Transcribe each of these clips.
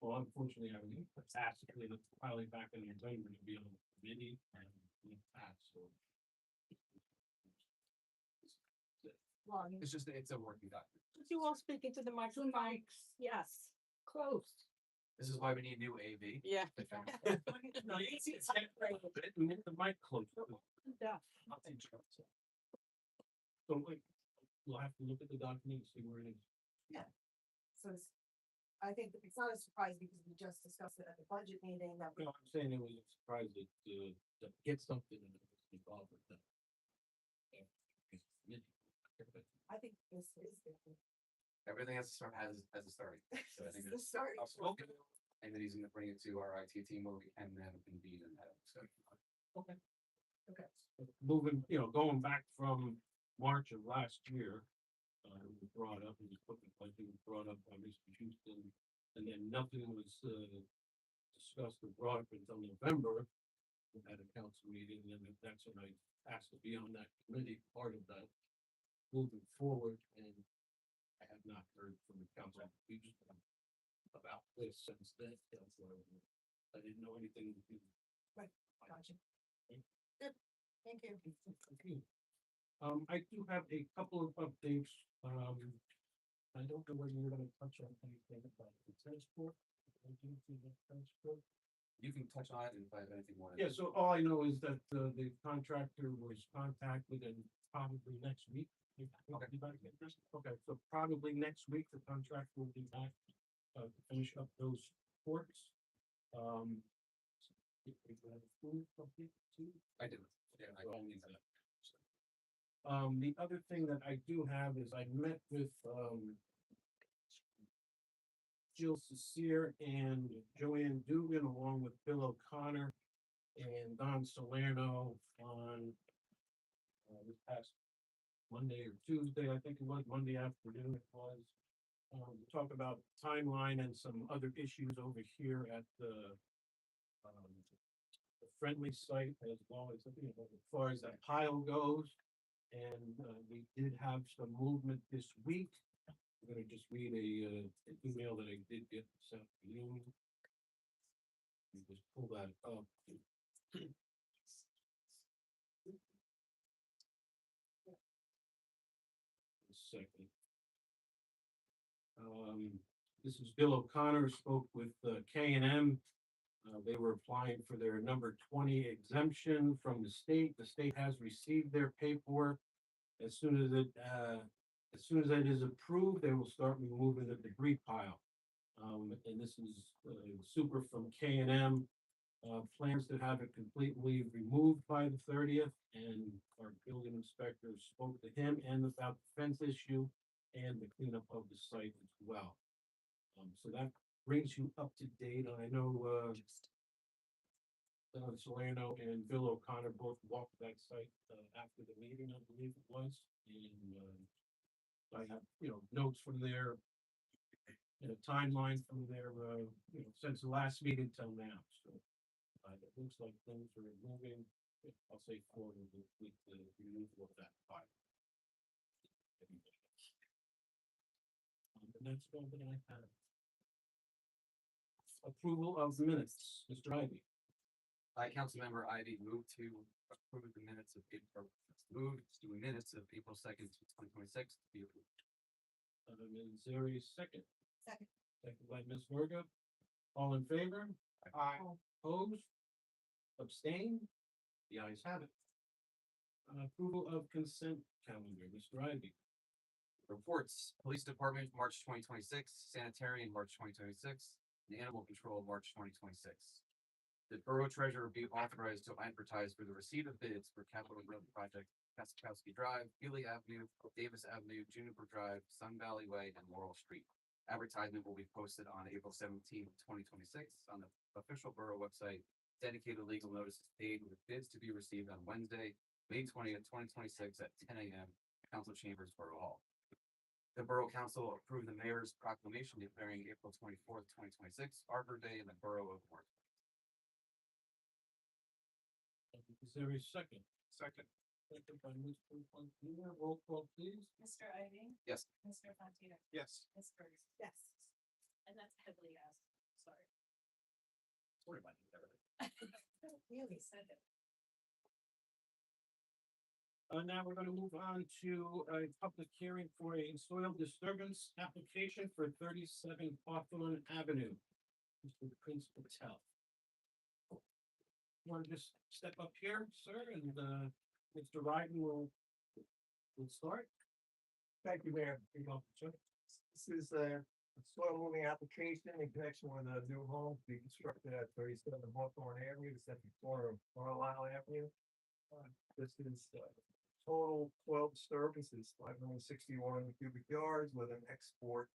Well, unfortunately, I was tacitly probably back in November to be on the committee and we passed, so. It's just, it's a working document. Could you all speak into the microphone? Yes, close. This is why we need new AV. Yeah. No, you see, it's like, the mic close. Yeah. So like, we'll have to look at the document and see where it is. So I think it's not a surprise because we just discussed it at the budget meeting that we, No, I'm saying it was a surprise that, to get something and it was involved with that. I think this is different. Everything has to start, has a starting. So I think The it's starting I'll smoke it, and then he's gonna bring it to our IT team where we can then convene and have a discussion. Okay. Okay. Moving, going back from March of last year, it was brought up, it was put in budget, it was brought up by Mr. Houston, and then nothing was, discussed or brought up until November. We had a council meeting, and then that's when I asked to be on that committee, part of that, moving forward, and I have not heard from the council about this since then, so I didn't know anything. Gotcha. Good, thank you. Okay. I do have a couple of updates. I don't know whether you're gonna touch on anything about the transport. You can touch on it and if I have anything more. Yeah, so all I know is that the contractor was contacted and probably next week. Okay, so probably next week, the contract will be back to finish up those ports. I did. Yeah, I don't need that. The other thing that I do have is I met with, Jill Cecere and Joanne Dugan, along with Bill O'Connor and Don Salerno on this past Monday or Tuesday, I think it was Monday afternoon it was. To talk about timeline and some other issues over here at the friendly site as well as, as far as that pile goes. And we did have some movement this week. I'm gonna just read an email that I did get this afternoon. Let me just pull that up. A second. This is Bill O'Connor, spoke with K&M. They were applying for their number 20 exemption from the state. The state has received their paperwork. As soon as it is approved, they will start removing the debris pile. And this is Super from K&M. Plans to have it completely removed by the 30th, and our building inspector spoke to him and about the fence issue and the cleanup of the site as well. So that brings you up to date. I know Salerno and Bill O'Connor both walked that site after the meeting, I believe it was. And I have, notes from their timeline from their, since the last meeting till now. So it looks like things are moving, I'll say forward with the removal of that file. The next one that I have. Approval of the minutes, Mr. Ivy. Councilmember Ivy moved to approve the minutes of April, minutes of April 2nd, 2026 to be approved. Ms. Zeri, second. Second. Second by Ms. Verga. All in favor? Aye. Opposed? Abstain? The ayes have it. Approval of consent calendar, Mr. Ivy. Reports, Police Department, March 2026, Sanitary, March 2026, and Animal Control, March 2026. The Borough Treasurer be authorized to advertise for the receipt of bids for capital road project, Kaskowski Drive, Healy Avenue, Davis Avenue, Juniper Drive, Sun Valley Way, and Laurel Street. Advertisement will be posted on April 17th, 2026 on the official borough website. Dedicated legal notices paid with bids to be received on Wednesday, May 20th, 2026 at 10 a.m. Council Chambers, Borough Hall. The Borough Council approved the mayor's proclamation declaring April 24th, 2026 Arbor Day in the Borough of Morton. Is there a second? Second. Second by Mr. Fontina, roll call please. Mr. Ivy. Yes. Mr. Fontina. Yes. Ms. Bruce. Yes. And that's heavily yes, sorry. Sorry about that. Really? Said it. Now we're gonna move on to a public hearing for a soil disturbance application for 37 Hawthorne Avenue. Mr. Prince Patel. Want to just step up here, sir, and Mr. Ryden will start. Thank you, Mayor. You're welcome, sir. This is a soil moving application in connection with a new home to be constructed at 37 Hawthorne Avenue, the second corner of Carlisle Avenue. This is total soil disturbances, 561 cubic yards with an export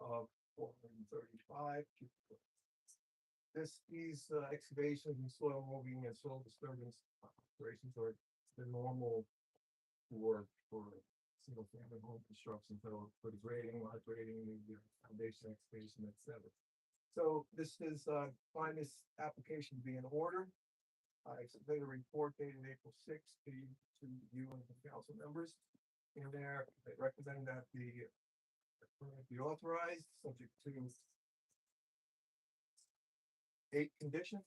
of 435 cubic yards. These excavations and soil moving and soil disturbance operations are the normal for single family home construction, so for the grading, lot grading, the foundation excavation, et cetera. So this is, find this application to be in order. I submitted a report dated April sixth to you and the council members. In there, they recommend that the permit be authorized, subject to 8 conditions,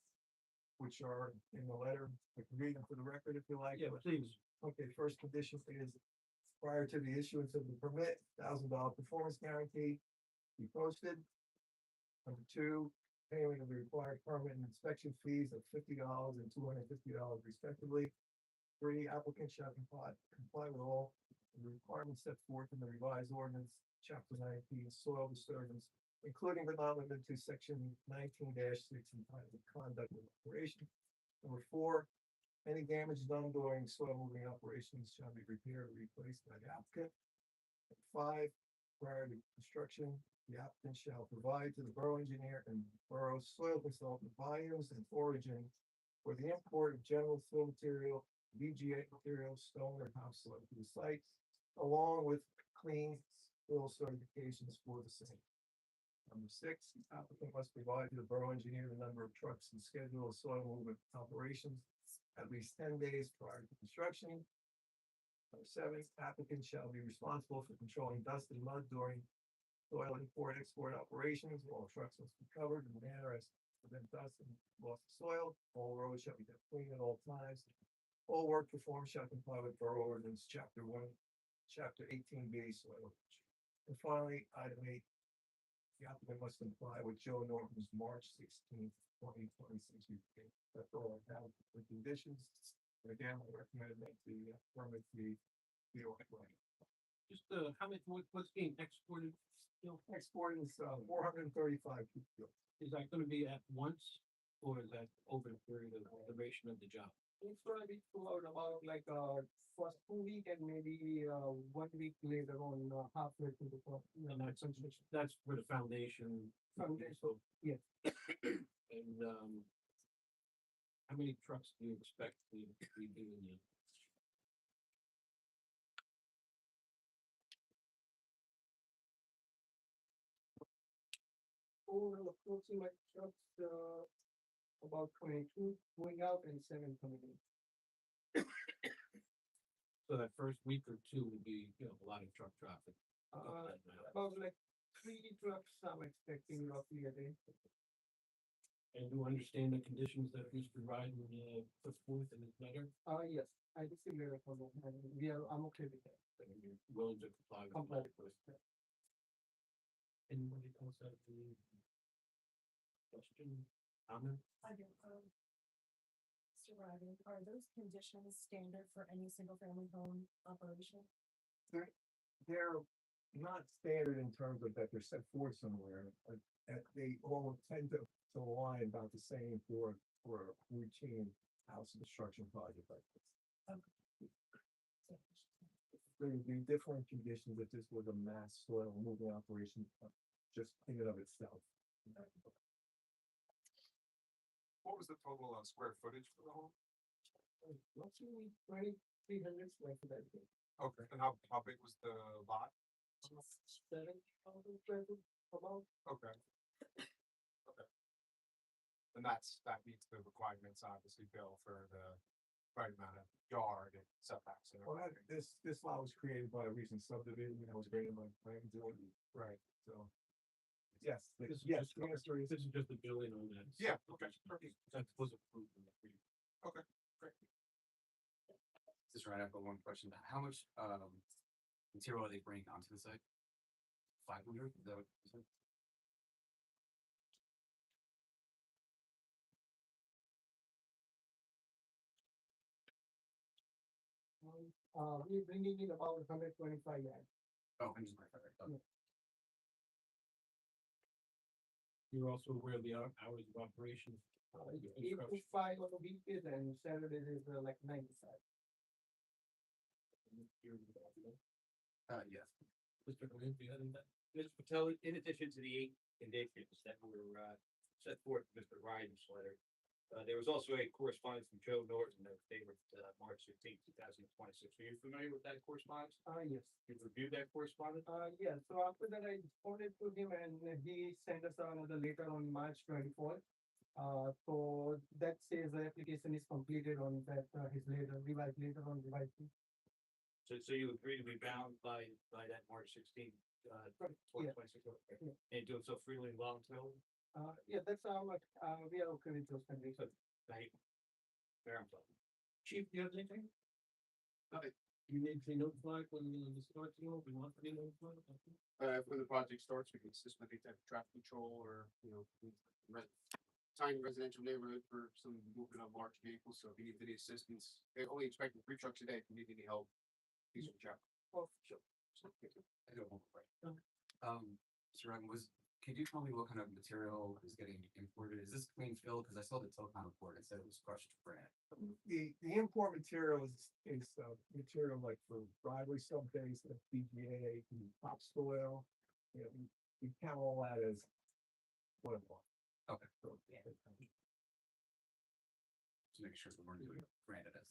which are in the letter. I can read them for the record if you like. Yeah, please. Okay, first condition is prior to the issuance of the permit, $1,000 performance guarantee be posted. Number 2, payment of the required permit and inspection fees of $50 and $250 respectively. 3, applicant shall comply with all the requirements set forth in the revised ordinance, chapter 19, soil disturbance, including but not limited to section 19-6 entitled conduct of operation. Number 4, any damage done during soil moving operations shall be repaired or replaced by the applicant. 5, prior to construction, the applicant shall provide to the borough engineer and borough soil consultant volumes and origin for the import of general fill material, VGA material, stone or topsoil to the site, along with clean fill certifications for the same. Number 6, the applicant must provide to the borough engineer the number of trucks and schedule of soil movement operations at least 10 days prior to construction. Number 7, applicant shall be responsible for controlling dust and mud during soil import-export operations. All trucks must be covered in a manner as to prevent dust and loss of soil. All roads shall be kept clean at all times. All work performed shall comply with Borough Ordinance Chapter 1, Chapter 18B soil. And finally, item 8, the applicant must comply with Joe Norton's March 16th, 2026 report. That's all I have for conditions. And again, I recommend that the permit be authorized. Just what's being exported? Export is 435 cubic yards. Is that gonna be at once, or is that over the period of duration of the job? It's gonna be throughout about like first 2 week and maybe 1 week later on halfway through the And that's for the foundation. Foundation, So, yes. and, how many trucks do you expect to be doing it? Over approximate trucks, about 22 going out and 7 coming in. So that first week or two will be, a lot of truck traffic. About like 3 trucks I'm expecting roughly a day. And you understand the conditions that Mr. Ryden, put forth in his letter, Yes, I received a letter from them, and I'm okay with that. and you're willing to comply with. Comply. Anybody else have any question, comment? I do, Mr. Ryden, are those conditions standard for any single family home operation? They're not standard in terms of that they're set forth somewhere, but that they all tend to align about the same for a routine house construction project like this. There would be different conditions if this was a mass soil moving operation, just in and of itself. What was the total square footage for the home? Roughly 2,300 square foot, I think. Okay, and how big was the lot? 7,000 square foot, about. Okay. Okay. And that meets the requirements, obviously, Bill, for the right amount of yard and setbacks and Well, everything. this lot was created by a recent subdivision that was granted by planning board. Right. So. Yes, This is yes, just- the answer is. This is just a billing on that. Yeah, okay, perfect. That was approved. in the previous- Just right, I've got one question. How much, material are they bringing onto the site? 500, is that what you said? We're bringing in about 125 yards. Oh, I'm just, right. You're also aware of the hours of operation. Eight to five on the weekdays and Saturdays is like 9 to 5. Yes. Mr. Glenn, do you have anything? Mr. Patel, in addition to the 8 conditions that were set forth in Mr. Ryan's letter, there was also a correspondence from Joe Norton that was dated March 15, 2026. Are you familiar with that correspondence? Yes. You reviewed that correspondence? Yeah, so after that I responded to him and he sent us another letter on March 24th. So that says the application is completed on that, his later, revised later on revised. So you agree to be bound by that March 16, Right, yeah. 2026? Okay. Yeah. And doing so freely and voluntarily? Yeah, that's how much, we are okay with those conditions. Thank you. Fair enough. Chief, do you have anything? You need to be notified when the starts go, we want to be notified. When the project starts, we can assist with any type of traffic control or, tiny residential neighborhood for some movement of large vehicles, so if you need any assistance, they're only expecting 3 trucks a day, if you need any help, please reach out. Oh, sure. I do have one more question. Mr. Ryan, could you tell me what kind of material is getting imported? Is this clean fill? Because I saw the telecom report, it said it was crushed granite. The import material is material like for driveway sub base, the PGA, topsoil. You know, we count all that as what it was. Okay. So, To make sure we weren't doing granite as.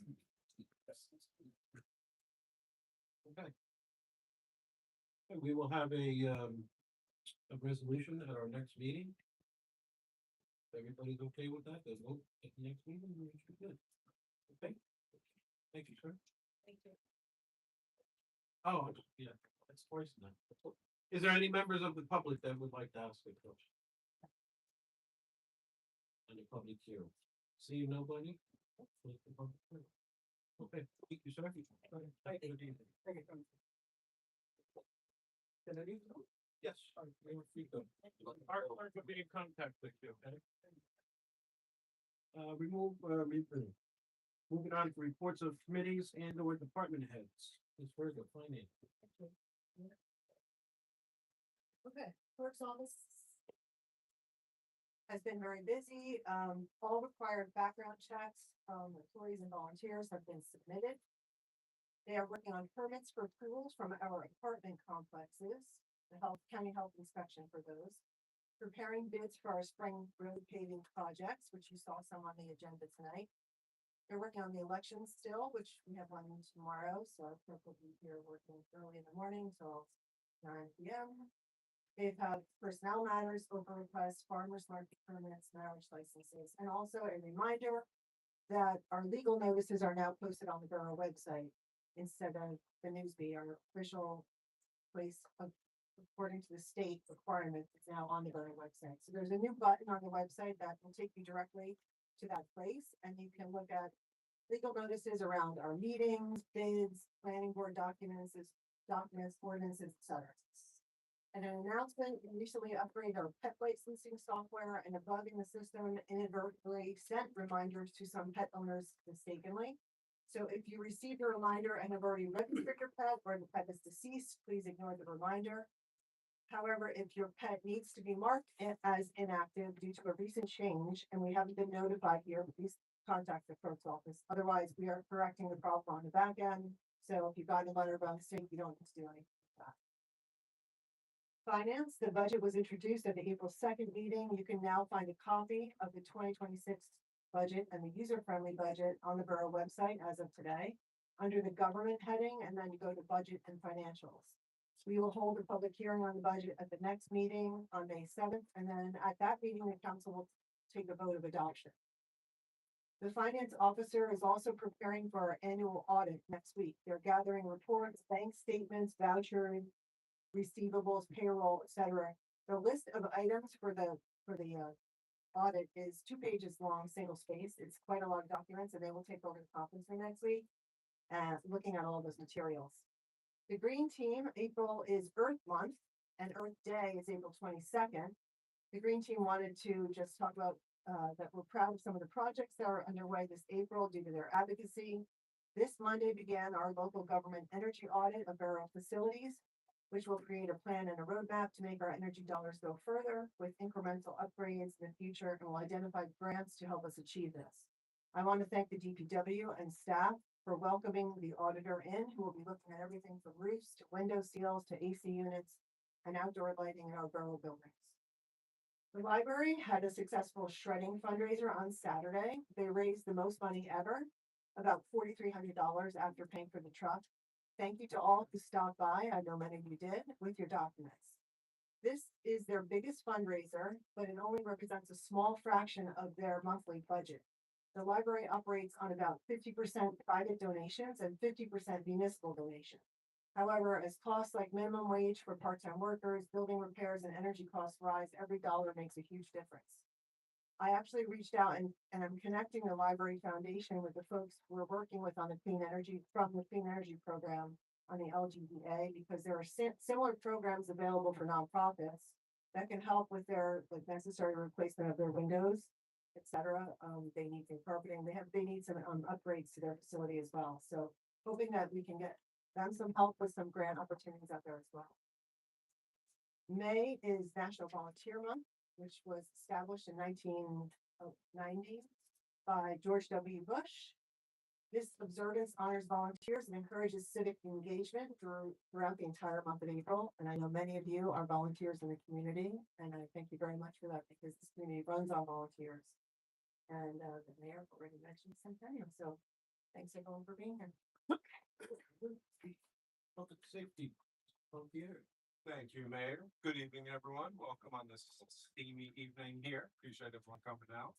Okay. And we will have a resolution at our next meeting. Everybody's okay with that? There's vote at the next meeting, we should be good. Okay. Thank you, sir. Thank you. Oh, yeah, that's twice now. Is there any members of the public that would like to ask a question? Any public here? See nobody? Close the public hearing. Okay, thank you, sir. Thank you. Can I leave? Yes, we were free to. Our clerk will be in contact with you, okay? Moving on to reports of committees and or department heads. Ms. Virgo, finance. Okay, clerk's office has been very busy. All required background checks from employees and volunteers have been submitted. They are working on permits for approvals from our apartment complexes, the county health inspection for those. Preparing bids for our spring road paving projects, which you saw some on the agenda tonight. They're working on the elections still, which we have one tomorrow, so our clerk will be here working early in the morning till 9 PM. They've had personnel matters, open requests, farmers market permits, marriage licenses, and also a reminder that our legal notices are now posted on the borough website instead of the Newsbee, our official place of, according to the state requirement, it's now on the borough website. So there's a new button on the website that will take you directly to that place, and you can look at legal notices around our meetings, bids, planning board documents, ordinances, etc. And an announcement, we recently upgraded our pet licensing software, and a bug in the system inadvertently sent reminders to some pet owners mistakenly. So if you received a reminder and have already registered your pet or the pet is deceased, please ignore the reminder. However, if your pet needs to be marked as inactive due to a recent change and we haven't been notified here, please contact the clerk's office. Otherwise, we are correcting the problem on the back end. So if you got a letter by mistake, you don't need to do anything with that. Finance, the budget was introduced at the April 2nd meeting. You can now find a copy of the 2026 budget and the user-friendly budget on the borough website as of today, under the government heading, and then you go to budget and financials. We will hold a public hearing on the budget at the next meeting on May 7th, and then at that meeting, the council will take a vote of adoption. The finance officer is also preparing for our annual audit next week. They're gathering reports, bank statements, vouchers, receivables, payroll, etc. The list of items for the audit is 2 pages long, single space. It's quite a lot of documents, and they will take over the conference room next week, looking at all those materials. The green team, April is Earth Month, and Earth Day is April 22nd. The green team wanted to just talk about that we're proud of some of the projects that are underway this April due to their advocacy. This Monday began our local government energy audit of borough facilities, which will create a plan and a roadmap to make our energy dollars go further with incremental upgrades in the future, and will identify grants to help us achieve this. I want to thank the DPW and staff for welcoming the auditor in, who will be looking at everything from roofs to window seals to AC units and outdoor lighting in our borough buildings. The library had a successful shredding fundraiser on Saturday. They raised the most money ever, about $4,300 after paying for the truck. Thank you to all who stopped by. I know many of you did, with your documents. This is their biggest fundraiser, but it only represents a small fraction of their monthly budget. The library operates on about 50% private donations and 50% municipal donations. However, as costs like minimum wage for part-time workers, building repairs, and energy costs rise, every dollar makes a huge difference. I actually reached out and I'm connecting the Library Foundation with the folks we're working with on the clean energy, from the clean energy program on the LGBA, because there are similar programs available for nonprofits that can help with their necessary replacement of their windows, etc. They need some carpeting. They need some upgrades to their facility as well. So hoping that we can get them some help with some grant opportunities out there as well. May is National Volunteer Month, which was established in 1990 by George W. Bush. This observance honors volunteers and encourages civic engagement throughout the entire month of April. And I know many of you are volunteers in the community, and I thank you very much for that, because this community runs on volunteers. And the mayor already mentioned Centennial, so thanks everyone for being here. Public safety, here. Thank you, Mayor. Good evening, everyone. Welcome on this steamy evening here. Appreciate everyone coming out.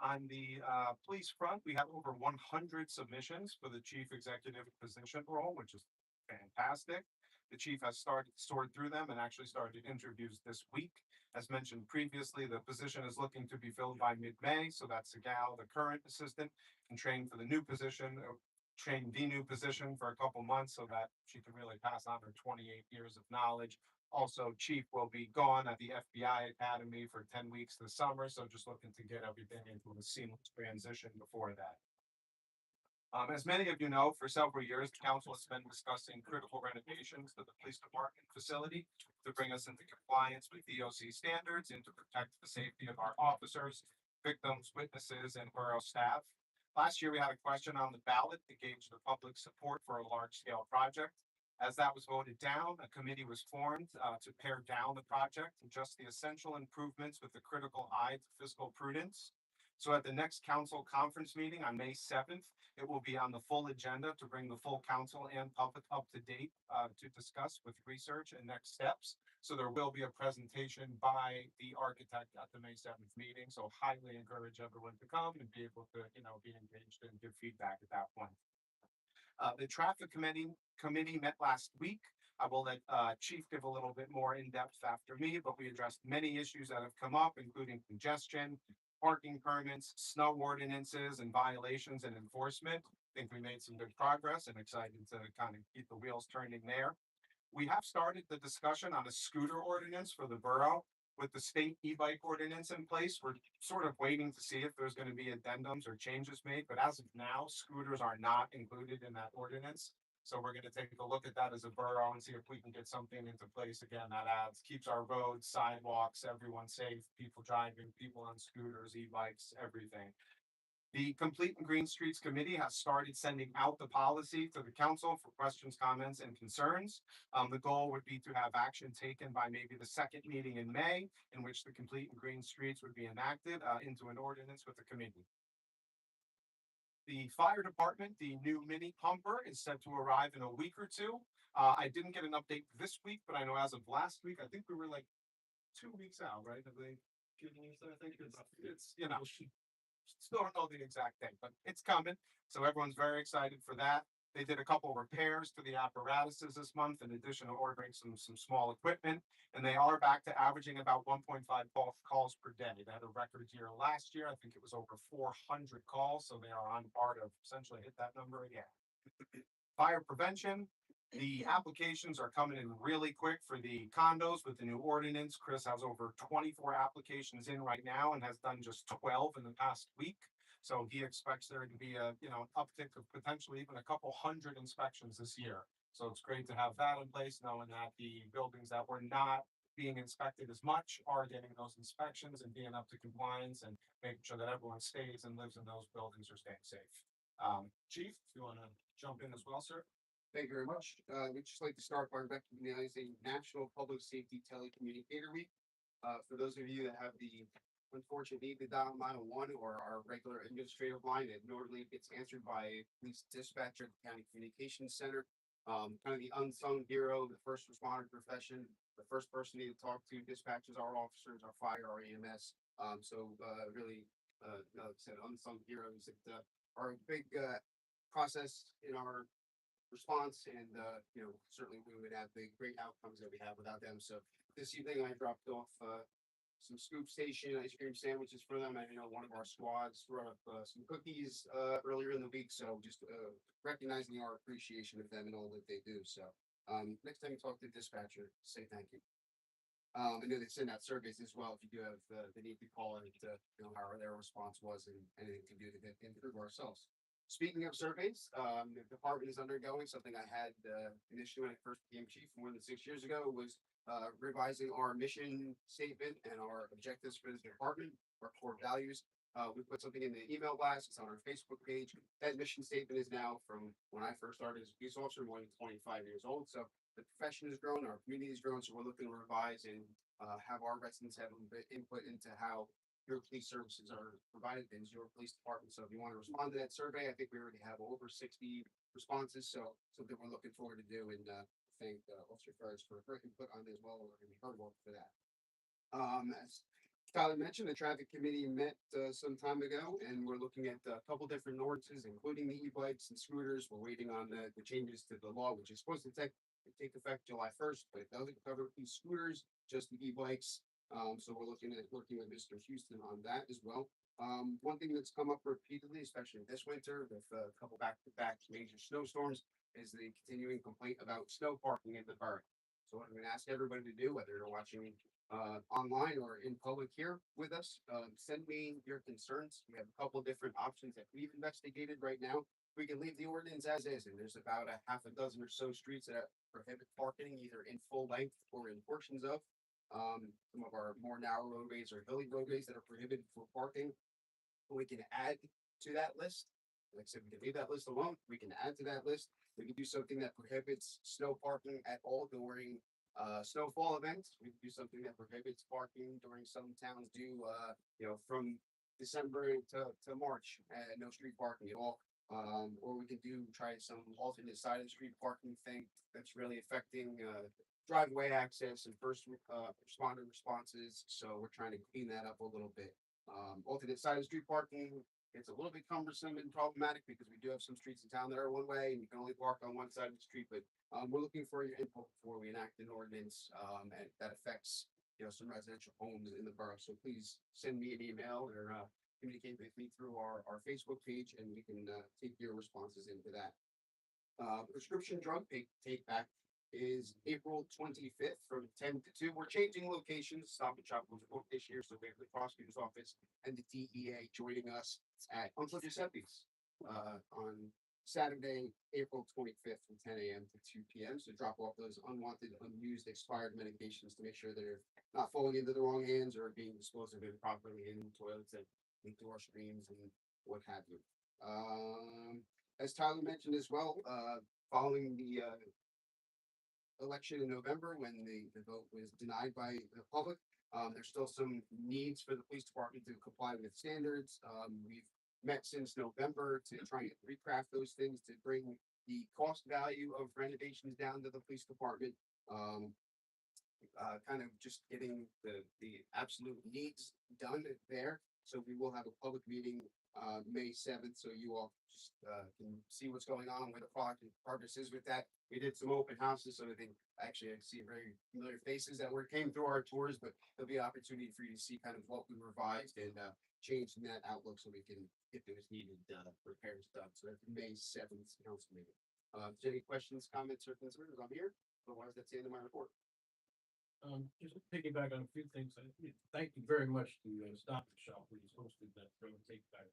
On the police front, we have over 100 submissions for the chief executive position role, which is fantastic. The chief has started to sort through them and actually started interviews this week. As mentioned previously, the position is looking to be filled by mid-May, so that's the gal, the current assistant, can train for the new position, train the new position for a couple months so that she can really pass on her 28 years of knowledge. Also, chief will be gone at the FBI Academy for 10 weeks this summer, so just looking to get everything into a seamless transition before that. As many of you know, for several years, the council has been discussing critical renovations to the police department facility to bring us into compliance with DOC standards and to protect the safety of our officers, victims, witnesses, and borough staff. Last year, we had a question on the ballot to gauge the public support for a large-scale project. As that was voted down, a committee was formed to pare down the project and just the essential improvements with the critical eye to fiscal prudence. So at the next council conference meeting on May 7th, it will be on the full agenda to bring the full council and public up to date to discuss with research and next steps. So there will be a presentation by the architect at the May 7th meeting. So highly encourage everyone to come and be able to, be engaged and give feedback at that point. The traffic committee met last week. I will let Chief give a little bit more in depth after me, but we addressed many issues that have come up, including congestion, parking permits, snow ordinances, and violations and enforcement. I think we made some good progress and excited to kind of keep the wheels turning there. We have started the discussion on a scooter ordinance for the borough. With the state e-bike ordinance in place, we're sort of waiting to see if there's going to be addendums or changes made. But as of now, scooters are not included in that ordinance. So we're going to take a look at that as a borough and see if we can get something into place again that keeps our roads, sidewalks, everyone safe, people driving, people on scooters, e-bikes, everything. The Complete and Green Streets Committee has started sending out the policy to the council for questions, comments, and concerns. The goal would be to have action taken by maybe the second meeting in May, in which the Complete and Green Streets would be enacted into an ordinance with the committee. The fire department, the new mini pumper, is set to arrive in a week or two. I didn't get an update this week, but I know as of last week, I think we were like 2 weeks out, right? Have they given you that? I think it's still don't know the exact date, but it's coming. So everyone's very excited for that. They did a couple repairs to the apparatuses this month, in addition to ordering some small equipment. And they are back to averaging about 1.5 calls per day. They had a record year last year. I think it was over 400 calls. So they are on par to essentially hit that number again. Fire prevention, the applications are coming in really quick for the condos with the new ordinance. Chris has over 24 applications in right now and has done just 12 in the past week. So he expects there to be a, an uptick of potentially even a couple hundred inspections this year. So it's great to have that in place, knowing that the buildings that were not being inspected as much are getting those inspections and being up to compliance and making sure that everyone stays and lives in those buildings are staying safe. Chief, if you want to jump in as well, sir. Thank you very much. We'd just like to start by recognizing National Public Safety Telecommunicator Week. For those of you that have the unfortunate need to dial 911 or our regular administrative line, it normally gets answered by a police dispatcher at the County Communications Center. Kind of the unsung hero, the first responder profession, the first person you talk to, dispatchers, our officers, our fire, our EMS. Really, like I said, unsung heroes that are a big process in our response, and certainly we would have the great outcomes that we have without them. So this evening I dropped off some scoop station ice cream sandwiches for them. I know one of our squads brought up some cookies earlier in the week, so just recognizing our appreciation of them and all that they do. So next time you talk to the dispatcher, say thank you. I know they send out surveys as well if you do have the need to call it to how their response was and anything to do to improve ourselves. Speaking of surveys, the department is undergoing something I had initially when I first became chief more than 6 years ago, was revising our mission statement and our objectives for the department, our core values. We put something in the email blast, it's on our Facebook page. That mission statement is now from when I first started as a police officer, more than 25 years old. So the profession has grown, our community has grown, so we're looking to revise and have our residents have a little bit input into how your police services are provided in your police department. So if you want to respond to that survey, I think we already have over 60 responses. So something we're looking forward to do, and thank Officer Ferris for her input on it as well, and her work for that. As Tyler mentioned, the traffic committee met some time ago, and we're looking at a couple different ordinances, including the e-bikes and scooters. We're waiting on the changes to the law, which is supposed to take effect July 1st, but it doesn't cover e-scooters, just the e-bikes. So we're working with Mr. Houston on that as well. One thing that's come up repeatedly, especially this winter with a couple back-to-back major snowstorms, is the continuing complaint about snow parking in the borough. So what I'm going to ask everybody to do, whether you're watching online or in public here with us, send me your concerns. We have a couple different options that we've investigated right now. We can leave the ordinance as is, and there's about a half a dozen or so streets that prohibit parking either in full length or in portions of. Some of our more narrow roadways or hilly roadways that are prohibited for parking. We can add to that list. Like I said, we can leave that list alone. We can add to that list. We can do something that prohibits snow parking at all during snowfall events. We can do something that prohibits parking during some towns do from December to March, no street parking at all. Or we can try some alternate side of the street parking thing that's really affecting driveway access and first responder responses. So we're trying to clean that up a little bit. Alternate side of the street parking, it's a little bit cumbersome and problematic because we do have some streets in town that are one way and you can only park on one side of the street. But we're looking for your input before we enact an ordinance and that affects some residential homes in the borough. So please send me an email or communicate with me through our Facebook page, and we can take your responses into that. Prescription drug take back is April 25th from 10 to 2. We're changing locations. Stop and Shop was booked this year, so we have the prosecutor's office and the DEA joining us at Uncle Giuseppe's on Saturday, April 25th from 10 a.m. to 2 p.m. So drop off those unwanted, unused, expired medications to make sure they're not falling into the wrong hands or being disposed of improperly in toilets and into our streams and what have you. As Tyler mentioned as well, following the election in November when the vote was denied by the public, there's still some needs for the police department to comply with standards. We've met since November to try and recraft those things to bring the cost value of renovations down to the police department. kind of just getting the absolute needs done there. So we will have a public meeting, May 7th, so you all just, can see what's going on, where the progress is with that. We did some open houses, so I think, actually, I see very familiar faces that came through our tours, but there'll be an opportunity for you to see kind of what we revised and, changed in that outlook so we can, if there's needed, repairs done. So that's May 7th council meeting. If there's any questions, comments, or concerns, I'm here. Otherwise, that's the end of my report. Just to piggyback on a few things, thank you very much to Stop and Shop, who hosted that Throw and Take Back.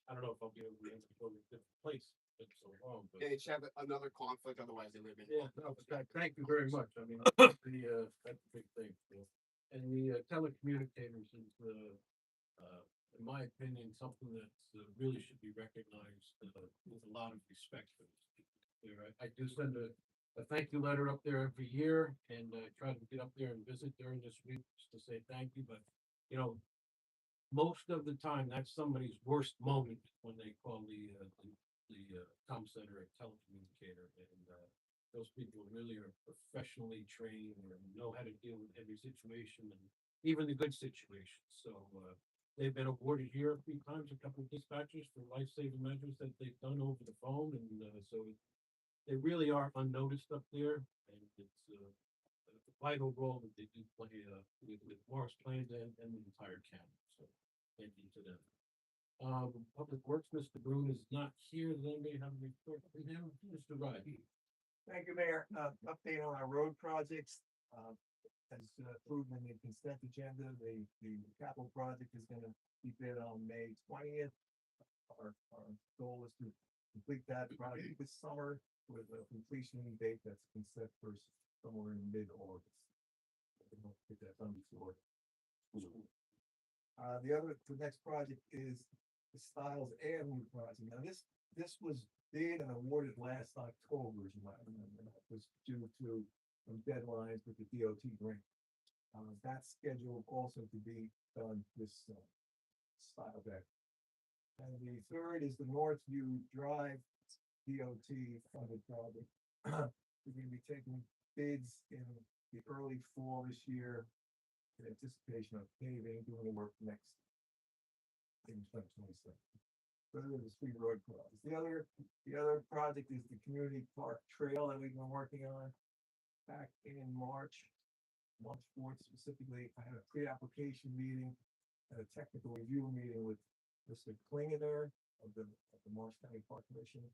I don't know if I'll be able to go to a different place, it's so long, but. They each have another conflict, otherwise they live in. Yeah, no, but thank you very much. I mean, that's a big thing. So. And the telecommunicators is, in my opinion, something that really should be recognized with a lot of respect for these people. I do send a thank you letter up there every year, and try to get up there and visit during this week just to say thank you. But you know, most of the time, that's somebody's worst moment when they call the comm center a telecommunicator, and those people really are professionally trained or know how to deal with every situation and even the good situations. So they've been awarded here a few times, a couple of dispatchers for life-saving measures that they've done over the phone, and so they really are unnoticed up there, and it's a vital role that they do play with Morris Plains and the entire county. So thank you to them. Public Works, Mr. Broom is not here. Does anybody have a report from him? Mr. Riley? Thank you, Mayor. Update on our road projects. As approved in the consent agenda, the capital project is gonna be bid on May 20th. Our goal is to complete that project this summer with a completion date that's been set for somewhere in mid-August. Get that done before. The next project is the Styles Avenue project. Now, this was bid and awarded last October, as you might remember. That was due to some deadlines with the DOT grant. That's scheduled also to be done this Styles Avenue. And the third is the Northview Drive DOT funded project. We're gonna be taking bids in the early fall this year in anticipation of paving, doing the work next in 2027. Those are the three road projects. The other project is the community park trail that we've been working on back in March 4th specifically. I had a pre-application meeting and a technical review meeting with Mr. Klingener of the Morris County Park Commission.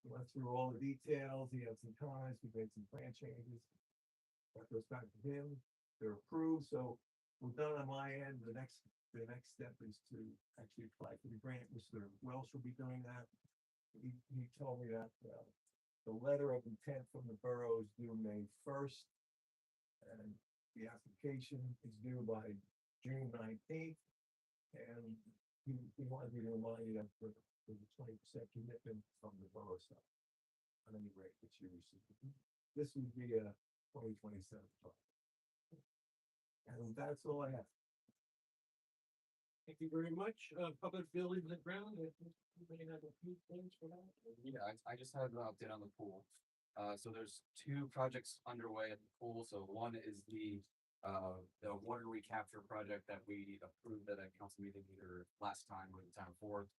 We went through all the details. He had some comments. We made some plan changes. That goes back to him. They're approved. So we're done on my end. The next step is to actually apply for the grant. Mr. Welsh will be doing that. He told me that the letter of intent from the borough is due May 1st. And the application is due by June 19th. And he wanted me to remind you that for the 20% commitment from the borough side on any rate that you receive. This would be a 2027 project. And that's all I have. Thank you very much. Public buildings and ground, you may have a few things for that. Yeah, I just had an update on the pool. So there's two projects underway at the pool. So one is the water recapture project that we approved at a council meeting either last time or the time before.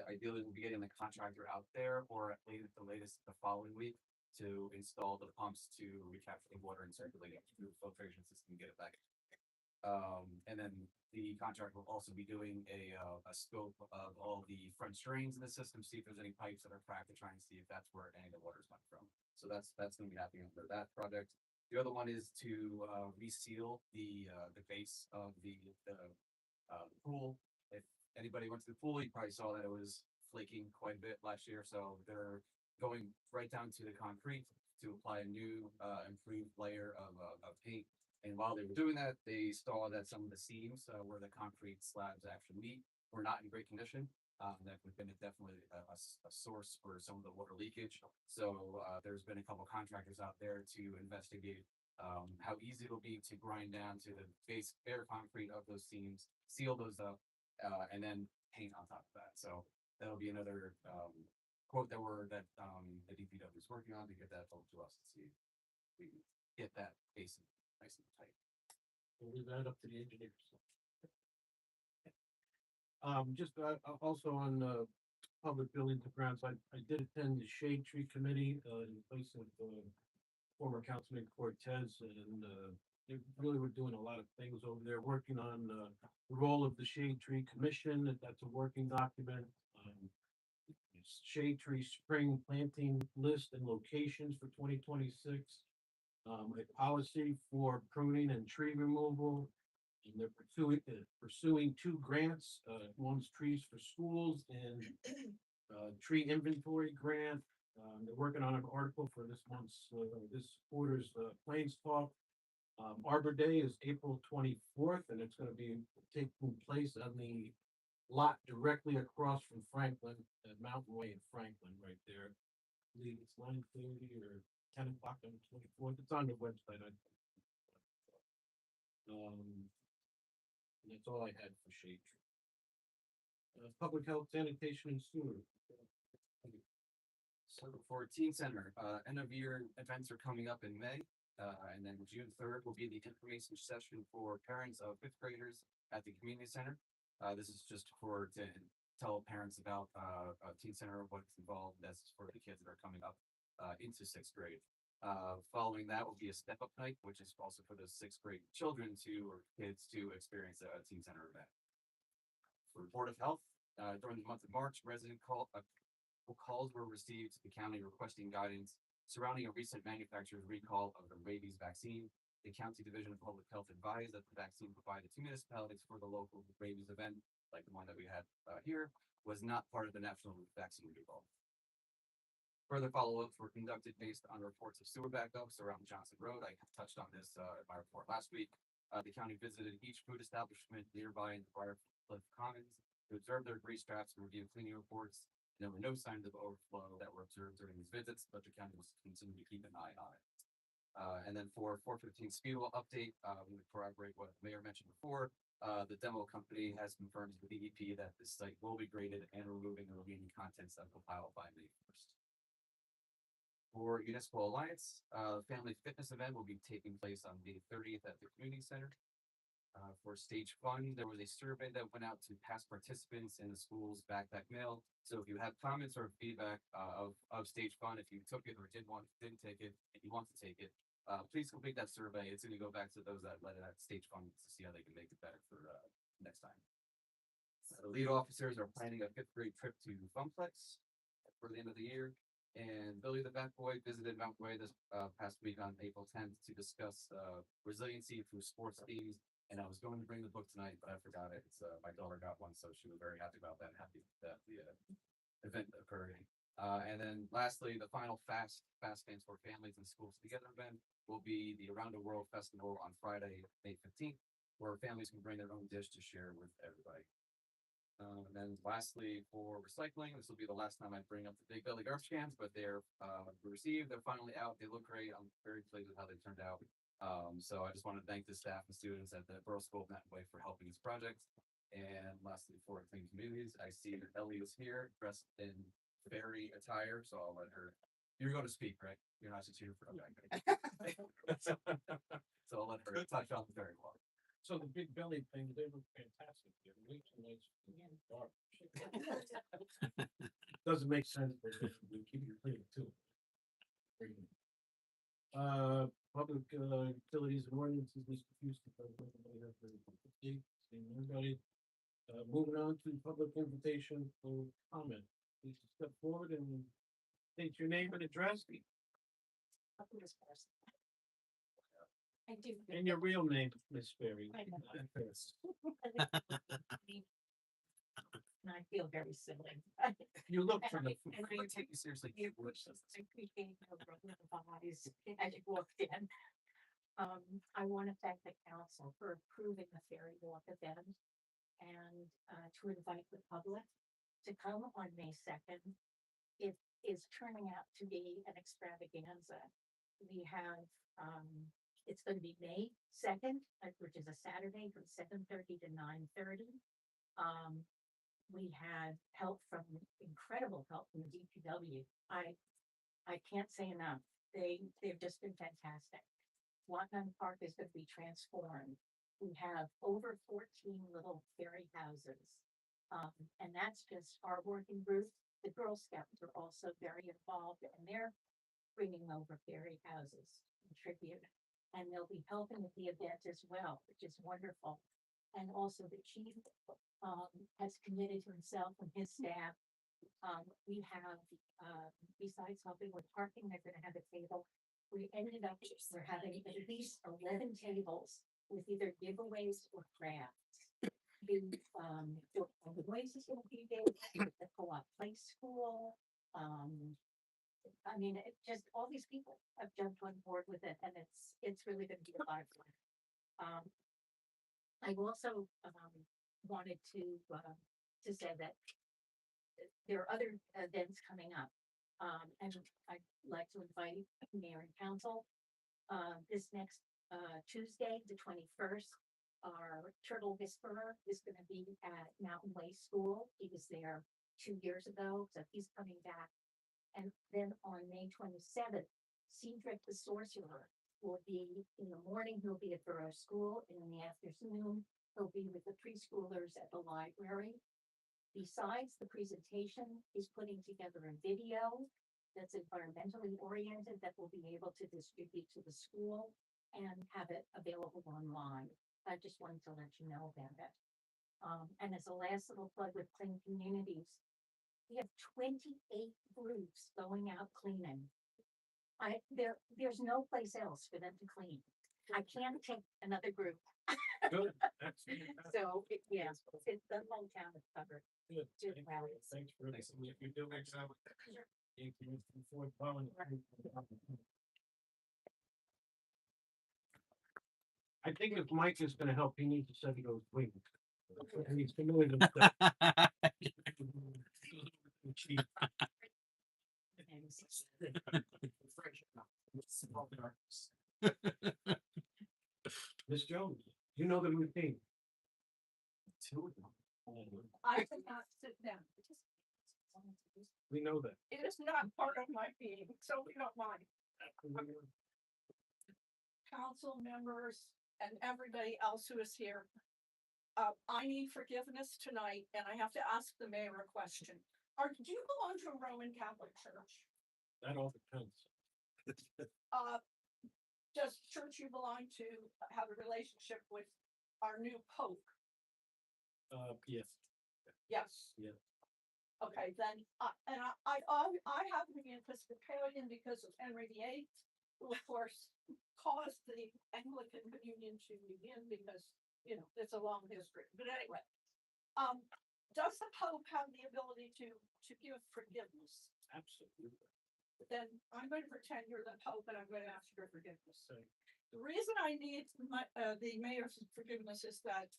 Ideally, we'll be getting the contractor out there or at least the latest the following week to install the pumps to recapture the water and circulate it through the filtration system and get it back. And then the contractor will also be doing a scope of all the front drains in the system, see if there's any pipes that are cracked to try and see if that's where any of the water's coming from. So that's going to be happening under that project. The other one is to reseal the base of the pool. If anybody went to the pool, you probably saw that it was flaking quite a bit last year. So they're going right down to the concrete to apply a new improved layer of paint. And while they were doing that, they saw that some of the seams where the concrete slabs actually meet were not in great condition. That would have been definitely a source for some of the water leakage. So there's been a couple contractors out there to investigate how easy it'll be to grind down to the base bare concrete of those seams, seal those up, and then paint on top of that. So that'll be another quote that the DPW is working on to get that over to us to see if we can get that basin nice and tight. We'll leave that up to the engineers. Just, also on, public buildings and grounds, I did attend the Shade Tree Committee, in place of, former Councilman Cortez, and, they really were doing a lot of things over there, working on, the role of the Shade Tree Commission, that's a working document. Shade tree spring planting list and locations for 2026. A policy for pruning and tree removal. And they're pursuing two grants, one's trees for schools and tree inventory grant. They're working on an article for this month's, this quarter's, Plains Talk. Arbor Day is April 24th, and it's gonna be taking place on the lot directly across from Franklin, at Mountain Way in Franklin, right there. I believe it's 9:30 or 10 o'clock on the 24th. It's on the website. And that's all I had for Shade Tree. Public health, sanitation, and sewer. So for Teen Center, end of year events are coming up in May. And then June 3rd will be the information session for parents of fifth graders at the community center. This is just to tell parents about, Teen Center, what's involved. That's for the kids that are coming up, into sixth grade. Following that will be a step up night, which is also for those sixth grade children or kids to experience a Teen Center event. For Board of Health, during the month of March, calls were received to the county requesting guidance surrounding a recent manufacturer's recall of the rabies vaccine. The County Division of Public Health advised that the vaccine provided to municipalities for the local rabies event, like the one that we had here, was not part of the national vaccine recall. Further follow-ups were conducted based on reports of sewer backups around Johnson Road. I touched on this in my report last week. The county visited each food establishment nearby in the Briarcliff Commons to observe their grease traps and review cleaning reports. There were no signs of overflow that were observed during these visits, but the county will continue to keep an eye on it. And then for 415 Speedwell update, we would corroborate what the mayor mentioned before. The demo company has confirmed to the DEP that this site will be graded and removing the remaining contents of the pile by May 1st. For Municipal Alliance, Family Fitness event will be taking place on May 30th at the community center. For Stage Fun, there was a survey that went out to past participants in the school's backpack mail. So if you have comments or feedback of Stage Fun, if you took it or didn't take it, and you want to take it, please complete that survey. It's going to go back to those that led it at Stage Fun to see how they can make it better for next time. The lead officers are planning a fifth grade trip to Funplex for the end of the year. And Billy the Bat Boy visited Mount Way this past week on April 10th to discuss resiliency through sports themes. And I was going to bring the book tonight, but I forgot it. It's my daughter got one, so she was very happy about that. Happy that the event occurred. And then lastly, the final Fast Fans for Families and Schools Together event will be the Around the World Festival on Friday, May 15th, where families can bring their own dish to share with everybody. And then lastly, for recycling, this will be the last time I bring up the Big Belly garbage cans, but they're received. They're finally out. They look great. I'm very pleased with how they turned out. So I just want to thank the staff and students at the Borough School of Mountain Way for helping this project. And lastly, for Clean Communities, I see that Ellie is here dressed in fairy attire, so I'll let her. You're going to speak, right? You're not just here for okay. So I'll let her touch on the fairy walk. So the big belly thing, they look fantastic. They're way too nice. Doesn't make sense, but we keep it clean too. Public utilities and ordinances, Mr. Houston. Everybody, moving on to public invitation for comment. Please step forward and state your name and address. I do. And your real name, Miss Ferry. I know. And I feel very silly. You look from the. And I take you seriously. I appreciate your eyes as you walked in. I want to thank the council for approving the Fairy Walk event and to invite the public to come on May 2nd. It is turning out to be an extravaganza. We have, it's going to be May 2nd, which is a Saturday from 7:30 to 9:30. We had incredible help from the DPW. I can't say enough. They've just been fantastic. Watman Park is gonna be transformed. We have over 14 little fairy houses. And that's just our working group. The Girl Scouts are also very involved and they're bringing over fairy houses in tribute. And they'll be helping with the event as well, which is wonderful. And also the chief, has committed himself and his staff. We have, besides helping with parking, they're gonna have a table. We ended up, we're having at least 11 tables with either giveaways or crafts. The Oasis will be there, the Co-op Play School, I mean, it just, all these people have jumped on board with it, and it's really gonna be a lot of fun. I also, wanted to say that there are other events coming up. And I'd like to invite mayor and council, this next, Tuesday, the 21st. Our Turtle Whisperer is gonna be at Mountain Way School. He was there 2 years ago, so he's coming back. And then on May 27th, Cedric the Sorcerer will be, in the morning, he'll be at Borough School, and in the afternoon, he'll be with the preschoolers at the library. Besides the presentation, he's putting together a video that's environmentally oriented that we'll be able to distribute to the school and have it available online. I just wanted to let you know about it. And as a last little plug with Clean Communities, we have 28 groups going out cleaning. There's no place else for them to clean. I can't take another group. Good, that's fantastic. So, yes, it's the whole town is covered. Good. Good Thank you. rallies. Thanks for everything that you're doing. Thank you, Mr. Ford Bowen. I think if Mike is gonna help, he needs to set those wings. And he's familiar with that. Chief. Ms. Jones, you know the routine. I cannot sit down. We know that. It is not part of my being, so we don't mind. Council members and everybody else who is here. I need forgiveness tonight and I have to ask the mayor a question. Do you belong to a Roman Catholic church? That all depends. Does the church you belong to have a relationship with our new pope? Yes. Yes. Yeah. Okay, then, I happen to be Episcopalian because of Henry VIII, who of course caused the Anglican Communion to begin because, you know, it's a long history, but anyway. Does the Pope have the ability to give forgiveness? Absolutely. Then I'm going to pretend you're the Pope and I'm going to ask your forgiveness. Okay. The reason I need the mayor's forgiveness is that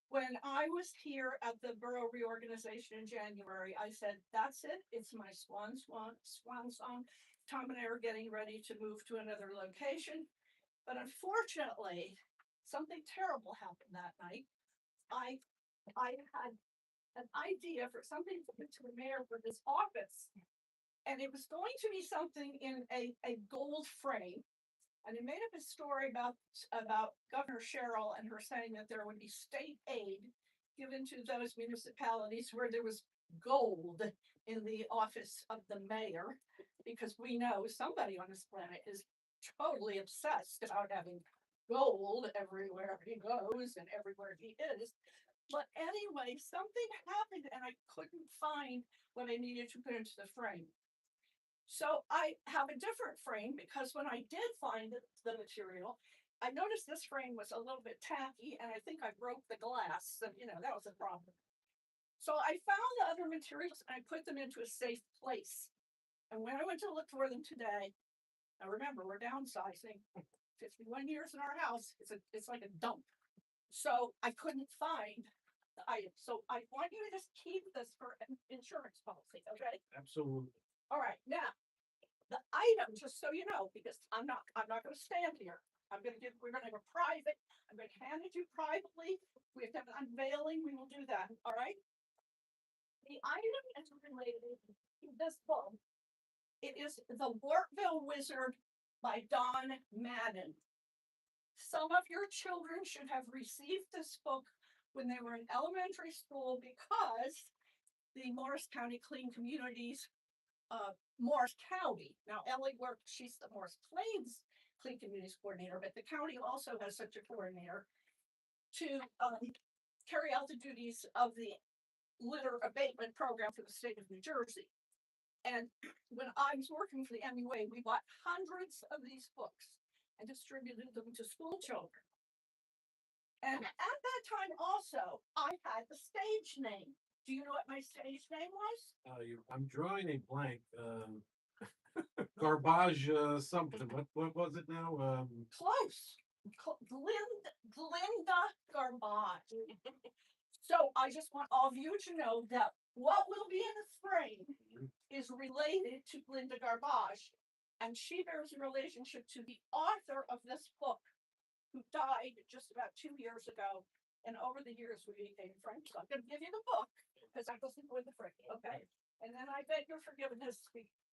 when I was here at the borough reorganization in January, I said, that's it. It's my swan song. Tom and I are getting ready to move to another location. But unfortunately, something terrible happened that night. I had an idea for something to put to the mayor for this office. And it was going to be something in a gold frame. And he made up a story about Governor Cheryl and her saying that there would be state aid given to those municipalities where there was gold in the office of the mayor, because we know somebody on this planet is totally obsessed about having gold everywhere he goes and everywhere he is. But anyway, something happened and I couldn't find what I needed to put into the frame. So I have a different frame because when I did find the material, I noticed this frame was a little bit tacky and I think I broke the glass. So, you know, that was a problem. So I found the other materials and I put them into a safe place. And when I went to look for them today, now remember, we're downsizing. 51 years in our house, it's like a dump. So I couldn't find the item. So I want you to just keep this for an insurance policy, okay? Absolutely. All right, now, the item, just so you know, because I'm not gonna stand here. We're gonna have a private, I'm gonna hand it to you privately. We have to have an unveiling, we will do that, all right? The item is related to this book. It is The Wartville Wizard by Don Madden. Some of your children should have received this book when they were in elementary school because the Morris County Clean Communities, Morris County, now Ellie worked, she's the Morris Plains Clean Communities Coordinator, but the county also has such a coordinator to carry out the duties of the litter abatement program for the state of New Jersey. And when I was working for the MUA, we bought hundreds of these books and distributed them to school children. And at that time also, I had the stage name. Do you know what my stage name was? I'm drawing a blank, garbage, something, what was it now? Close. Glinda Garbage. So I just want all of you to know that what will be in the spring is related to Glinda Garbage. And she bears a relationship to the author of this book, who died just about 2 years ago. And over the years, we became friends. So I'm going to give you the book because I wasn't with the frick. Okay. And then I beg your forgiveness,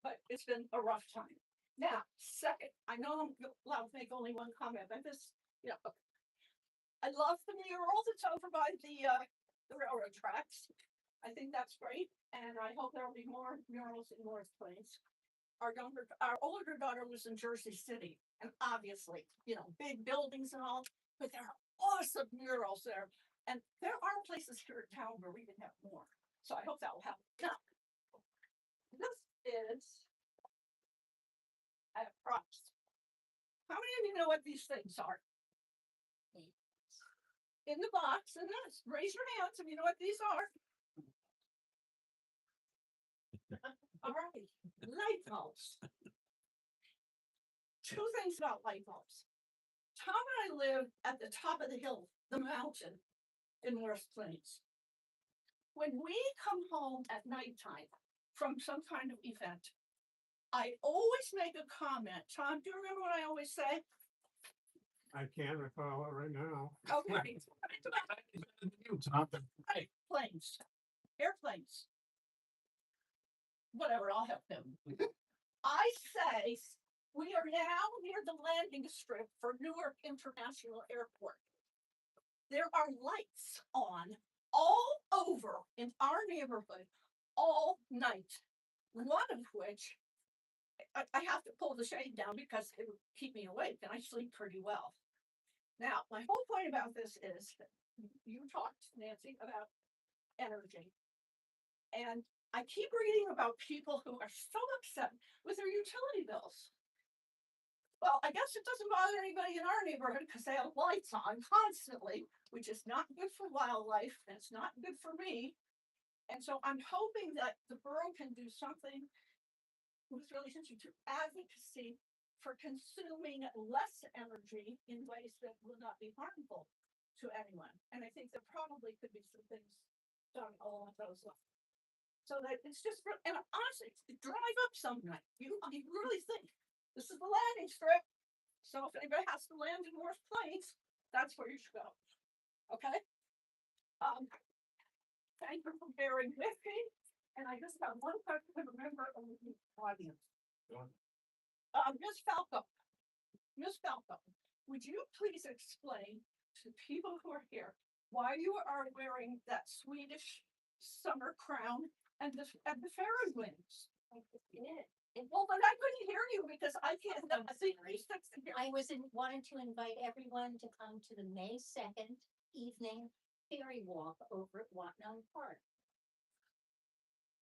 but it's been a rough time. Now, second, I know I'm allowed to make only one comment, but this, I love the mural that's over by the railroad tracks. I think that's great. And I hope there'll be more murals in Morris Plains. Our older daughter lives in Jersey City, and obviously, big buildings and all, but there are awesome murals there. And there are places here in town where we can have more. So I hope that will happen. Now, this is a props. How many of you know what these things are? In the box, and this, raise your hands if you know what these are. All right, light bulbs. Two things about light bulbs. Tom and I live at the top of the hill, the mountain in Morris Plains. When we come home at nighttime from some kind of event, I always make a comment. Tom, do you remember what I always say? I can't recall it right now. Okay. You, Tom. Right, planes, airplanes. Whatever, I'll help him. I say we are now near the landing strip for Newark International Airport. There are lights on all over in our neighborhood all night. One of which I have to pull the shade down because it would keep me awake and I sleep pretty well. Now, my whole point about this is that you talked, Nancy, about energy. And I keep reading about people who are so upset with their utility bills. Well, I guess it doesn't bother anybody in our neighborhood because they have lights on constantly, which is not good for wildlife and it's not good for me. And so I'm hoping that the borough can do something with relation to advocacy for consuming less energy in ways that will not be harmful to anyone. And I think there probably could be some things done along those lines. So that it's just, and honestly, drive up some night. You really think this is the landing strip. So if anybody has to land in Morris Plains, that's where you should go. Okay. Thank you for bearing with me. And I just have one question to remember of the audience. Ms. Falco, would you please explain to people who are here why you are wearing that Swedish summer crown and the fairy wings? Well, but I couldn't hear you because I can't. I wanted to invite everyone to come to the May 2nd evening fairy walk over at Watnell Park.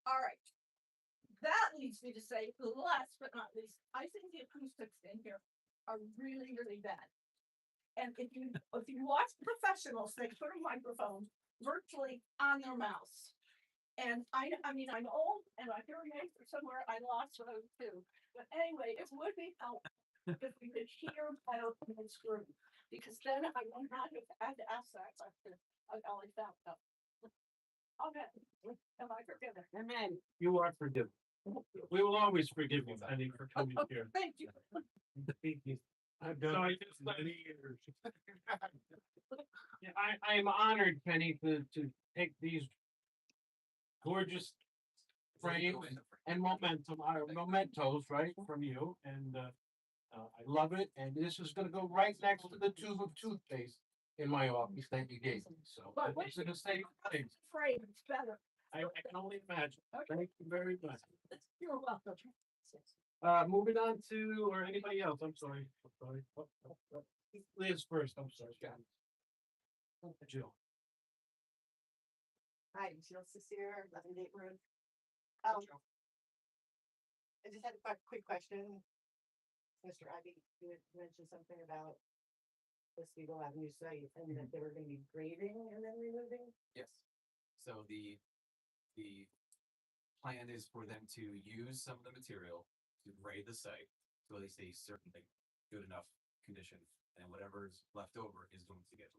All right. That leads me to say, last but not least, I think the acoustics in here are really, really bad. And if you watch professionals, they put a microphone virtually on their mouths. And I mean, I'm old and my hearing aids are somewhere. I lost those too. But anyway, it would be helpful if we could hear better in this room, because then I would not have had to ask that question of Ellie Falco. Okay, am I forgiven? Amen. You are forgiven. We will always forgive you, Penny, for coming here. Thank you. I've done it for many years. Yeah, I am honored, Penny, to take these gorgeous frames and mementos, right, from you, and I love it, and this is gonna go right next to the tube of toothpaste in my office that you gave me, so. But wait, It's gonna stay, Frame, it's better. I can only imagine. Thank you very much. You're welcome. Moving on to, or anybody else, I'm sorry. Liz first, I'm sorry. Jill. Hi, Jill Cecere, 11 Date Road. I just had a quick question. Mr. Ivy, you had mentioned something about the Spiegel Avenue site and that they were gonna be grading and then removing. Yes. So the plan is for them to use some of the material to grade the site to at least a certain, like, good enough condition, and whatever's left over is going to get.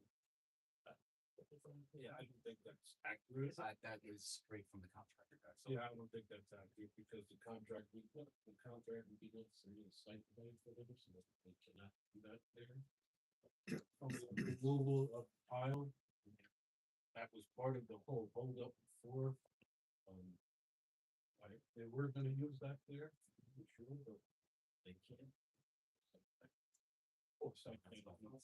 Yeah, I don't think that's accurate. That is straight from the contractor guy. So Yeah, I don't think that's accurate because the contract begins to submit a site plan for them, so that they cannot do that there. From the removal of pile, that was part of the whole holdup before. They were gonna use that there, I'm sure, but they can't. Or site plan, I don't know.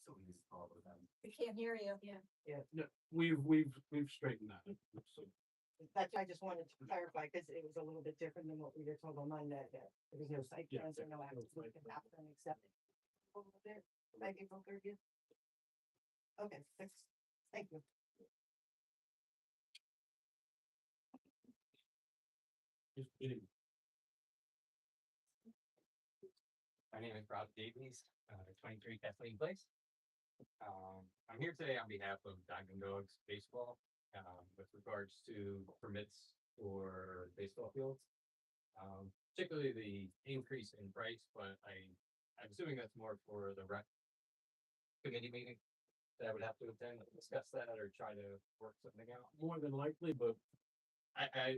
So we need to follow them. I can't hear you. Yeah. Yeah, we've straightened that, so. That's, I just wanted to clarify, because it was a little bit different than what we were told on Monday, that there was no site Yeah, plans or no no actions site that can plan. happen except a little bit, by April 30th. Okay, thank you. Just kidding. My name is Rob Davies, 23 Kathleen Place. I'm here today on behalf of Diamond Dogs Baseball, with regards to permits for baseball fields. Particularly the increase in price, but I'm assuming that's more for the rec committee meeting that I would have to attend to discuss that or try to work something out. More than likely, but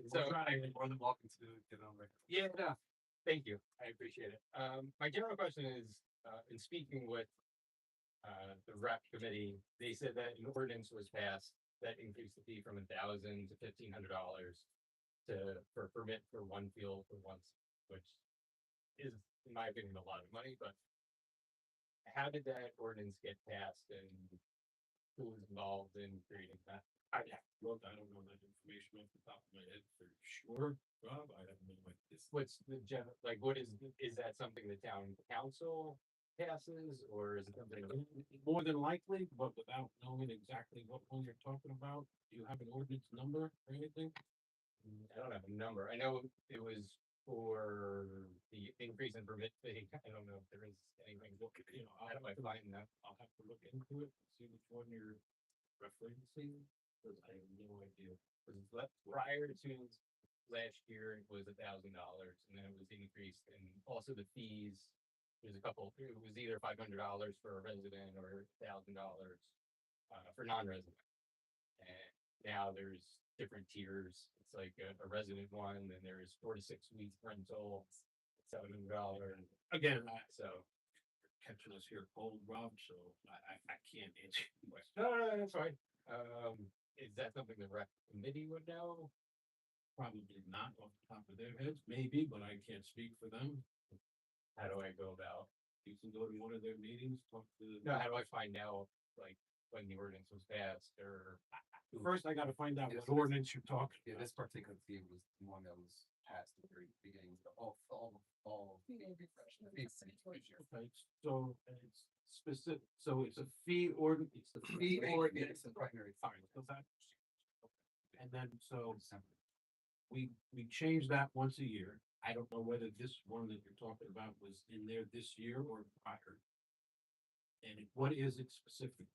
So More than welcome to get on record. yeah, no, thank you. I appreciate it. My general question is, in speaking with the rep committee, they said that an ordinance was passed that increased the fee from $1,000 to $1,500 for permit for one field for once, which is, in my opinion, a lot of money, but how did that ordinance get passed and who was involved in creating that? I don't know that information off the top of my head for sure, Rob, I have no idea. What's the general, like, what is that something the town council passes, or is it something? More than likely, but without knowing exactly what one you're talking about, do you have an ordinance number or anything? I don't have a number. I know it was for the increase in permit fee. I don't know if there is anything. You know, How do I find that? I'll have to look into it, and see which one you're referencing, because I have no idea. Prior to last year, it was $1,000, and then it was increased, and also the fees. There's a couple. It was either $500 for a resident or $1,000 for non-resident. And now there's different tiers. It's like a resident one, and then there's 4 to 6 weeks rental, $700. Again, So catching us here cold, Rob, so I can't answer your question. no, that's fine. Is that something the rec committee would know? Probably not off the top of their heads, maybe, but I can't speak for them. How do I go about? You can go to one of their meetings, talk to. No, how do I find out, like, when the ordinance was passed, or? First, I gotta find out Yes, what ordinance you're talking Yeah, about. this particular fee was the one that was passed at the very beginning, all. Okay, so it's specific, so it's a fee ordinance, it's the fee ordinance. The primary. Fine, so that. And then, so December. we change that once a year. I don't know whether this one that you're talking about was in there this year or prior. And what is it specific?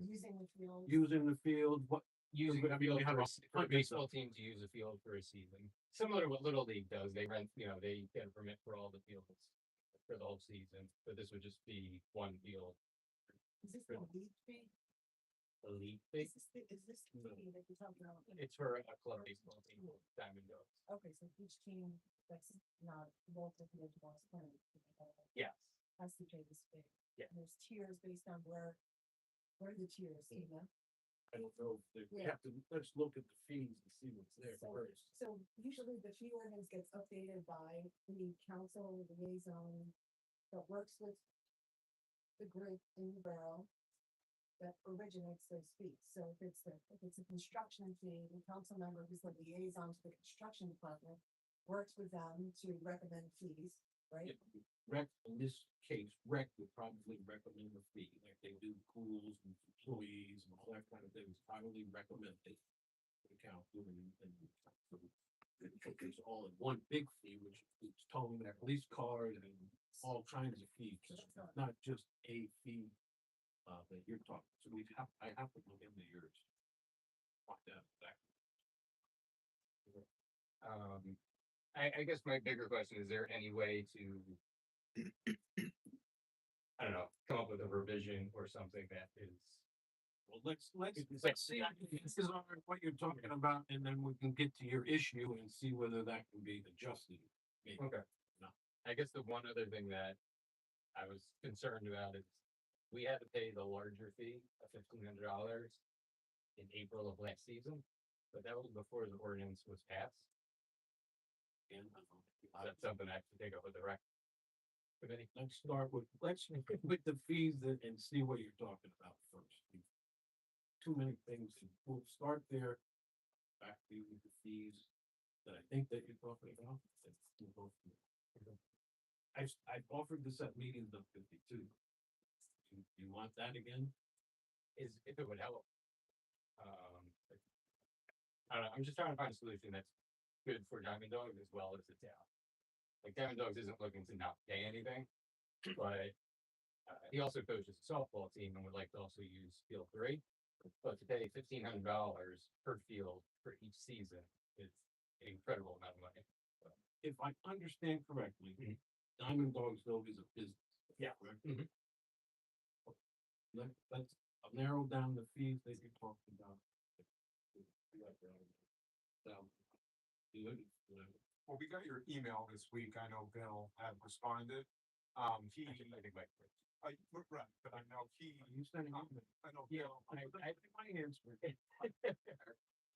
Using the field. Using the field, what? Using I a mean, field we have for a for a hundred baseball of- team to use a field for a season, similar to what Little League does. They rent, they get a permit for all the fields for the whole season, but this would just be one field. Is this the league fee? The league fee, Is this the fee that you're talking about? it's for a club baseball team, Diamond Dogs. Okay, so each team that's not local to the boss playing. Yes, Has to pay this fee. Yeah. And there's tiers based on where are the tiers, you know? I don't know if we Yeah. have to, let's look at the fees and see what's there So- first. So usually the fee ordinance gets updated by the council liaison that works with the group in the borough that originates those fees. So if it's a construction fee, the council member who's the liaison to the construction department works with them to recommend fees, right? Rec, in this case, rec would probably recommend a fee, like they do pools and employees and all that kind of things, probably recommend it. The council and so it's all in one big fee, which includes towing that police card and all kinds of fees, not just a fee. That you're talking, so I have to look into yours. Find out exactly. I guess my bigger question, is there any way to, I don't know, come up with a revision or something that is, Well, let's Let's see, this is all right, what you're talking about, and then we can get to your issue and see whether that can be adjusted. maybe. okay. No. I guess the one other thing that I was concerned about is we had to pay the larger fee of $1,500 in April of last season, but that was before the ordinance was passed. And, That's something I have to take up with the rec committee. let's start with the fees and see what you're talking about first. Too many things, and we'll start there. Back to the fees that I think that you're talking about. And we'll go from there. I've offered this at meetings of 52. You want that again? Is if it would help. I don't know, I'm just trying to find a solution that's good for Diamond Dogs as well as the town. Like Diamond Dogs isn't looking to not pay anything, but he also coaches a softball team and would like to also use field 3. But to pay $1,500 per field for each season is an incredible amount of money. If I understand correctly, Mhm. Diamond Dogs Dog is a business. Yeah. Correct? Mhm. Let's narrow down the fees that you're talking about. Good. Well, we got your email this week. I know Bill had responded. He, I think Mike. right, but I know he, You sending? I know Yeah, Bill. I think my answer.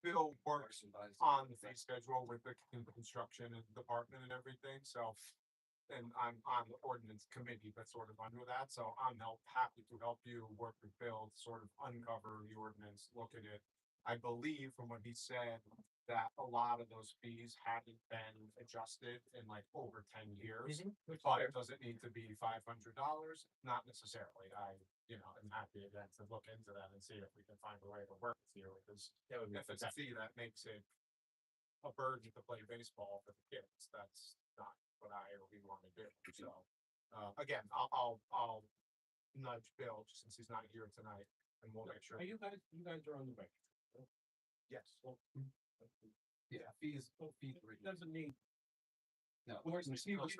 Bill works on the fee schedule with the construction and department and everything, so. And I'm on the ordinance committee that's sort of under that, so I'm happy to help you work with Bill, to sort of uncover the ordinance, look at it. I believe from what he said, that a lot of those fees hadn't been adjusted in like over 10 years. But does it need to be $500? Not necessarily. I'm happy again to look into that and see if we can find a way to work with you, because if it's a fee that makes it a burden to play baseball for the kids, that's not what I or we want to do. So, again, I'll nudge Bill since he's not here tonight, and we'll make sure. You guys are on the record. Yes. Yeah, fee 3. Doesn't need. No. Okay. You Okay.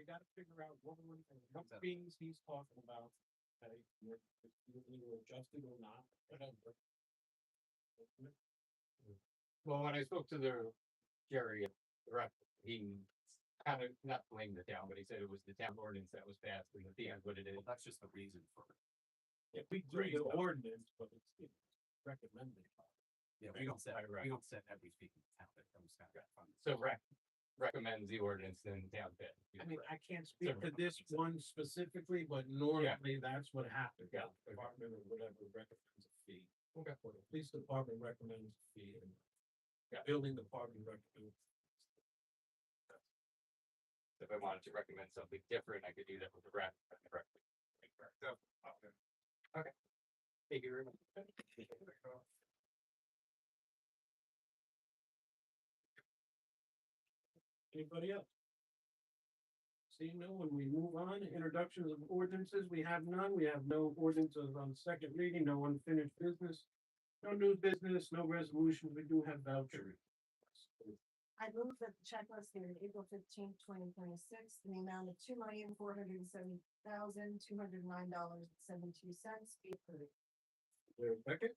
gotta figure out what fees he's talking about. Okay, you're adjusted or not, whatever. Well, when I spoke to the Jerry, the rep, he kind of not blamed the town, but he said it was the town ordinance that was passed, and at the end, what it is. Well, that's just the reason for it. If we do the ordinance, but it's recommended. Yeah, we don't set, Right. we don't set every fee in town that comes down. So recommends the ordinance, then town bid. I mean, I can't speak to this one specifically, but normally that's what happens. Yeah. The Department or whatever recommends a fee. Okay. Or the police department recommends a fee and. Yeah. Building department recommends. If I wanted to recommend something different, I could do that with the rep. Okay. Thank you very much. Anybody else? Seeing no one, we move on. Introductions of ordinances, we have none. We have no ordinances on second reading, no unfinished business. No new business, no resolutions. We do have vouchers. I move that the checklist dated April 15th, 2026, in the amount of $2,470,209.72 be approved. Is there a second?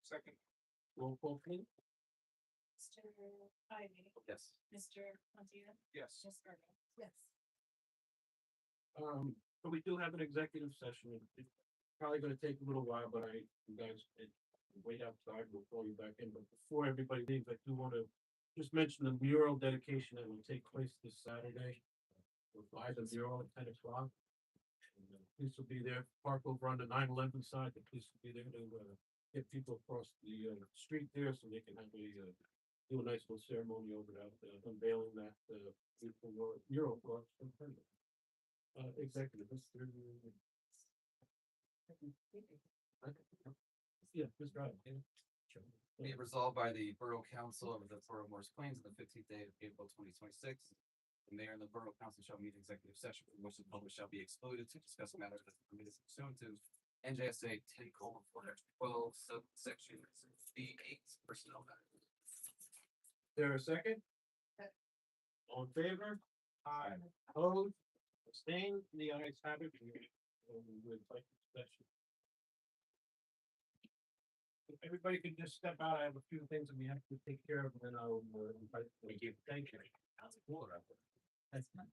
Second. Roll call, please. Mr. Ivy, Yes. Mr. Pontier, Yes. Ms. Gargan. Yes. So we do have an executive session. probably gonna take a little while, but you guys, wait outside, we'll call you back in, but before everybody leaves, I do wanna just mention the mural dedication that will take place this Saturday. We'll buy the mural at 10 o'clock. And the police will be there, park over on the 9/11 side, the police will be there to, get people across the, street there, so they can have do a nice little ceremony over that, unveiling that, beautiful mural for us. Executive, Mr. Yeah, Mr. Ryan, yeah. Sure. Be it resolved by the Borough Council of the Borough of Morris Plains on the 15th day of April 2026. The mayor and the Borough Council shall meet in executive session from which the public shall be excluded to discuss matters that the committee is pursuant to NJSA 10:4-12 subsection B8 personnel matters. There a second? All in favor? Aye. Opposed? Abstained? The ayes have it. We would like to session. If everybody could just step out, I have a few things that we have to take care of, and then I'll invite. Thank you. Thank you. How's it going? That's not.